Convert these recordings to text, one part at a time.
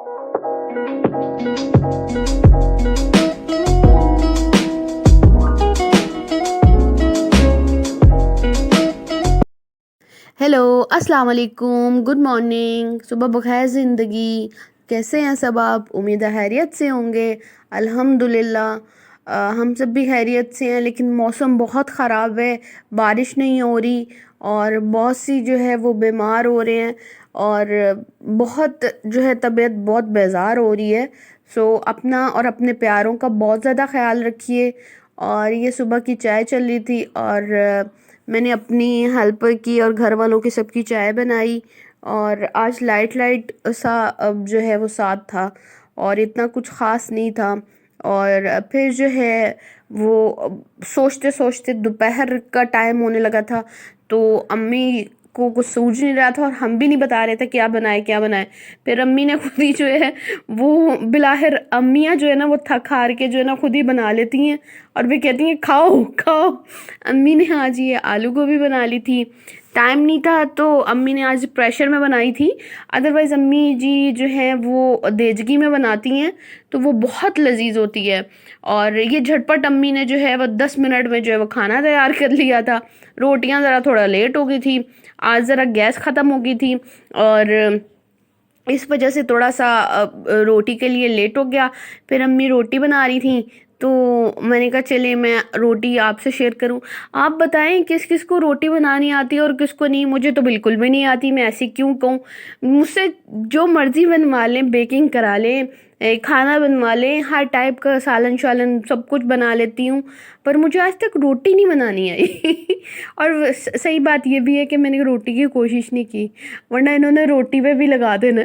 Hello, अस्सलाम वालेकुम, good morning, सुबह बख़ैर ज़िंदगी। कैसे हैं सब आप? उम्मीद है खैरियत से होंगे। अल्हम्दुलिल्लाह हम सब भी खैरियत से हैं, लेकिन मौसम बहुत ख़राब है, बारिश नहीं हो रही और बहुत सी जो है वो बीमार हो रहे हैं और बहुत जो है तबीयत बहुत बेज़ार हो रही है। सो अपना और अपने प्यारों का बहुत ज़्यादा ख़्याल रखिए। और ये सुबह की चाय चल रही थी और मैंने अपनी हेल्पर की और घर वालों की सबकी चाय बनाई और आज लाइट लाइट सा अब जो है वो साथ था और इतना कुछ ख़ास नहीं था। और फिर जो है वो सोचते सोचते दोपहर का टाइम होने लगा था, तो अम्मी को कुछ सूझ नहीं रहा था और हम भी नहीं बता रहे थे क्या बनाए क्या बनाए। फिर अम्मी ने खुद ही जो है वो बिलाहिर अम्मियाँ जो है ना वो थक हार के जो है ना खुद ही बना लेती हैं और वे कहती हैं खाओ खाओ। अम्मी ने आज ये आलू गोभी बना ली थी, टाइम नहीं था तो अम्मी ने आज प्रेशर में बनाई थी। अदरवाइज़ अम्मी जी जो है वो देजगी में बनाती हैं तो वो बहुत लजीज होती है। और ये झटपट अम्मी ने जो है वो 10 मिनट में जो है वो खाना तैयार कर लिया था। रोटियां ज़रा थोड़ा लेट हो गई थी, आज ज़रा गैस ख़त्म हो गई थी और इस वजह से थोड़ा सा रोटी के लिए लेट हो गया। फिर अम्मी रोटी बना रही थी तो मैंने कहा चले मैं रोटी आपसे शेयर करूं। आप बताएं किस किस को रोटी बनानी आती है और किसको नहीं? मुझे तो बिल्कुल भी नहीं आती, मैं ऐसी क्यों कहूँ। मुझसे जो मर्जी बनवा लें, बेकिंग करा लें, खाना बनवा लें, हर टाइप का सालन शालन सब कुछ बना लेती हूँ, पर मुझे आज तक रोटी नहीं बनानी आई। और सही बात ये भी है कि मैंने रोटी की कोशिश नहीं की, वरना इन्होंने रोटी पे भी लगा देना।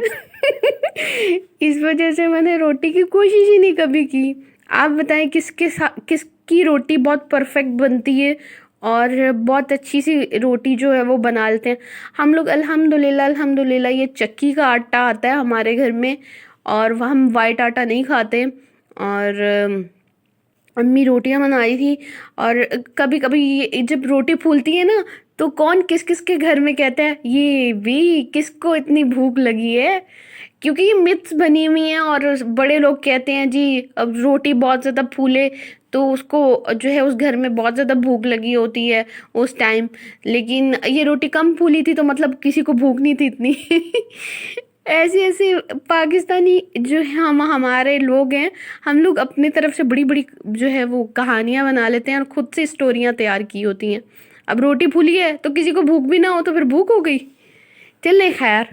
इस वजह से मैंने रोटी की कोशिश ही नहीं कभी की। आप बताएं किसकी रोटी बहुत परफेक्ट बनती है और बहुत अच्छी सी रोटी जो है वो बना लेते हैं हम लोग। अल्हम्दुलिल्लाह अल्हम्दुलिल्लाह ये चक्की का आटा आता है हमारे घर में और वह हम वाइट आटा नहीं खाते। और अम्मी रोटियां बना रही थी और कभी कभी जब रोटी फूलती है ना तो कौन किस किस के घर में कहता है ये भी किसको इतनी भूख लगी है, क्योंकि ये मिथ्स बनी हुई हैं। और बड़े लोग कहते हैं जी अब रोटी बहुत ज़्यादा फूले तो उसको जो है उस घर में बहुत ज़्यादा भूख लगी होती है उस टाइम, लेकिन ये रोटी कम फूली थी तो मतलब किसी को भूख नहीं थी इतनी। ऐसे ऐसे पाकिस्तानी जो है हम हमारे लोग हैं, हम लोग अपनी तरफ से बड़ी बड़ी जो है वो कहानियां बना लेते हैं और खुद से स्टोरियां तैयार की होती हैं। अब रोटी फूली है तो किसी को भूख भी ना हो तो फिर भूख हो गई। चलें खैर,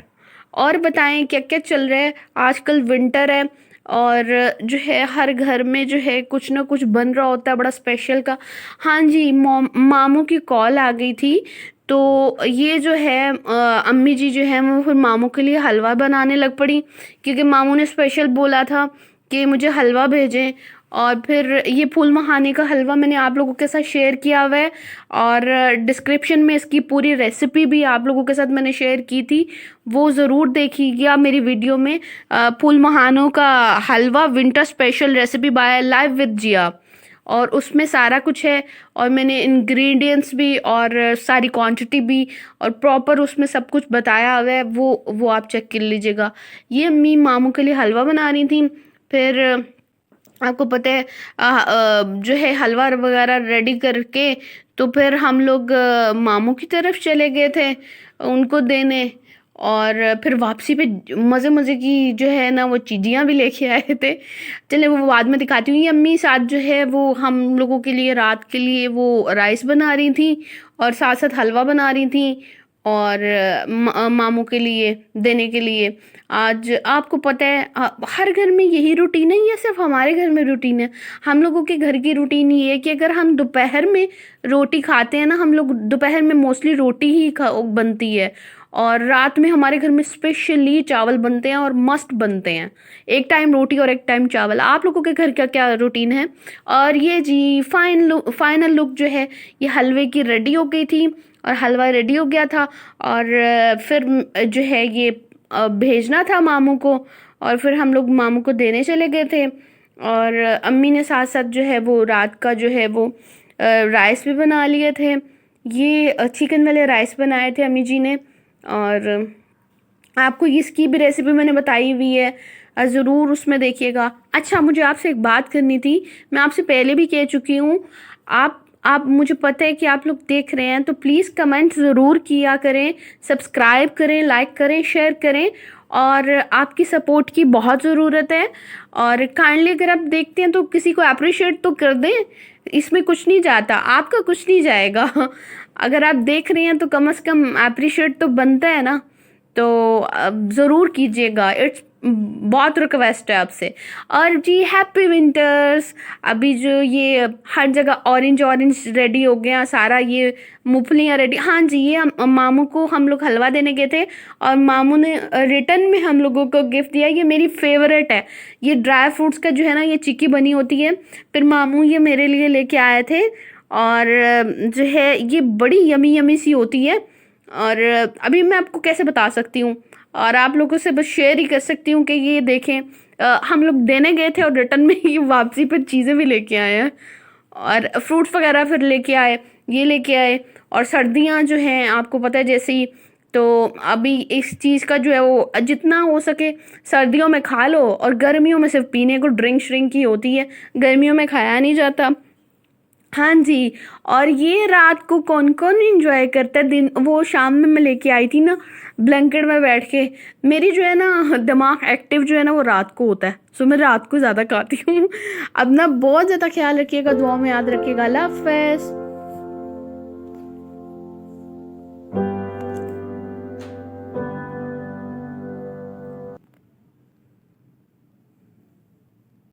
और बताएं क्या क्या चल रहा है? आजकल विंटर है और जो है हर घर में जो है कुछ ना कुछ बन रहा होता है बड़ा स्पेशल का। हाँ जी, मामू की कॉल आ गई थी तो ये जो है अम्मी जी जो है वो फिर मामू के लिए हलवा बनाने लग पड़ी, क्योंकि मामू ने स्पेशल बोला था कि मुझे हलवा भेजें। और फिर ये फूल मखाने का हलवा मैंने आप लोगों के साथ शेयर किया हुआ है और डिस्क्रिप्शन में इसकी पूरी रेसिपी भी आप लोगों के साथ मैंने शेयर की थी, वो ज़रूर देखिएगा मेरी वीडियो में। फूल मखानों का हलवा winter special recipe by live with Jiya, और उसमें सारा कुछ है और मैंने इंग्रेडिएंट्स भी और सारी क्वांटिटी भी और प्रॉपर उसमें सब कुछ बताया हुआ है, वो आप चेक कर लीजिएगा। ये अम्मी मामू के लिए हलवा बना रही थी। फिर आपको पता है जो है हलवा वगैरह रेडी करके तो फिर हम लोग मामू की तरफ चले गए थे उनको देने। और फिर वापसी पे मज़े मज़े की जो है ना वो चीज़ियाँ भी लेके आए थे। चले वो बाद में दिखाती हूँ। ये अम्मी साथ जो है वो हम लोगों के लिए रात के लिए वो राइस बना रही थी और साथ साथ हलवा बना रही थी और मामू के लिए देने के लिए। आज आपको पता है हर घर में यही रूटीन है या सिर्फ हमारे घर में रूटीन है? हम लोगों के घर की रूटीन ये है कि अगर हम दोपहर में रोटी खाते हैं ना, हम लोग दोपहर में मोस्टली रोटी ही बनती है और रात में हमारे घर में स्पेशली चावल बनते हैं और मस्त बनते हैं। एक टाइम रोटी और एक टाइम चावल। आप लोगों के घर का क्या रूटीन है? और ये जी फाइनल लुक जो है ये हलवे की रेडी हो गई थी और हलवा रेडी हो गया था और फिर जो है ये भेजना था मामू को और फिर हम लोग मामू को देने चले गए थे। और अम्मी ने साथ साथ जो है वो रात का जो है वो राइस भी बना लिए थे। ये चिकन वाले राइस बनाए थे अम्मी जी ने। और आपको इसकी भी रेसिपी मैंने बताई हुई है, ज़रूर उसमें देखिएगा। अच्छा, मुझे आपसे एक बात करनी थी, मैं आपसे पहले भी कह चुकी हूँ। आप मुझे पता है कि आप लोग देख रहे हैं, तो प्लीज़ कमेंट ज़रूर किया करें, सब्सक्राइब करें, लाइक करें, शेयर करें, और आपकी सपोर्ट की बहुत ज़रूरत है। और काइंडली अगर आप देखते हैं तो किसी को अप्रिशिएट तो कर दें, इसमें कुछ नहीं जाता, आपका कुछ नहीं जाएगा। अगर आप देख रहे हैं तो कम से कम अप्रिशिएट तो बनता है ना। तो ज़रूर कीजिएगा, इट्स बहुत रिक्वेस्ट है आपसे। और जी हैप्पी विंटर्स। अभी जो ये हर जगह ऑरेंज ऑरेंज रेडी हो गया सारा, ये मूंगफलियाँ रेडी। हाँ जी, ये मामू को हम लोग हलवा देने गए थे, और मामू ने रिटर्न में हम लोगों को गिफ्ट दिया। ये मेरी फेवरेट है, ये ड्राई फ्रूट्स का जो है ना, ये चिक्की बनी होती है, फिर मामू ये मेरे लिए लेके आए थे। और जो है ये बड़ी यमी यमी सी होती है, और अभी मैं आपको कैसे बता सकती हूँ, और आप लोगों से बस शेयर ही कर सकती हूँ कि ये देखें। हम लोग देने गए थे और रिटर्न में ये वापसी पर चीज़ें भी लेके आए हैं, और फ्रूट्स वगैरह फिर लेके आए, ये लेके आए। और सर्दियाँ जो हैं आपको पता है जैसी, तो अभी इस चीज़ का जो है वो जितना हो सके सर्दियों में खा लो, और गर्मियों में सिर्फ पीने को ड्रिंक श्रिंक ही होती है, गर्मियों में खाया नहीं जाता। हाँ जी। और ये रात को कौन कौन एंजॉय करता है, दिन वो शाम में मैं लेके आई थी ना ब्लैंकेट में बैठ के। मेरी जो है ना दिमाग एक्टिव जो है ना वो रात को होता है, सो मैं रात को ज़्यादा खाती हूँ। अब ना बहुत ज़्यादा ख्याल रखिएगा, दुआओं में याद रखिएगा। अल्लाह हाफ़िज़।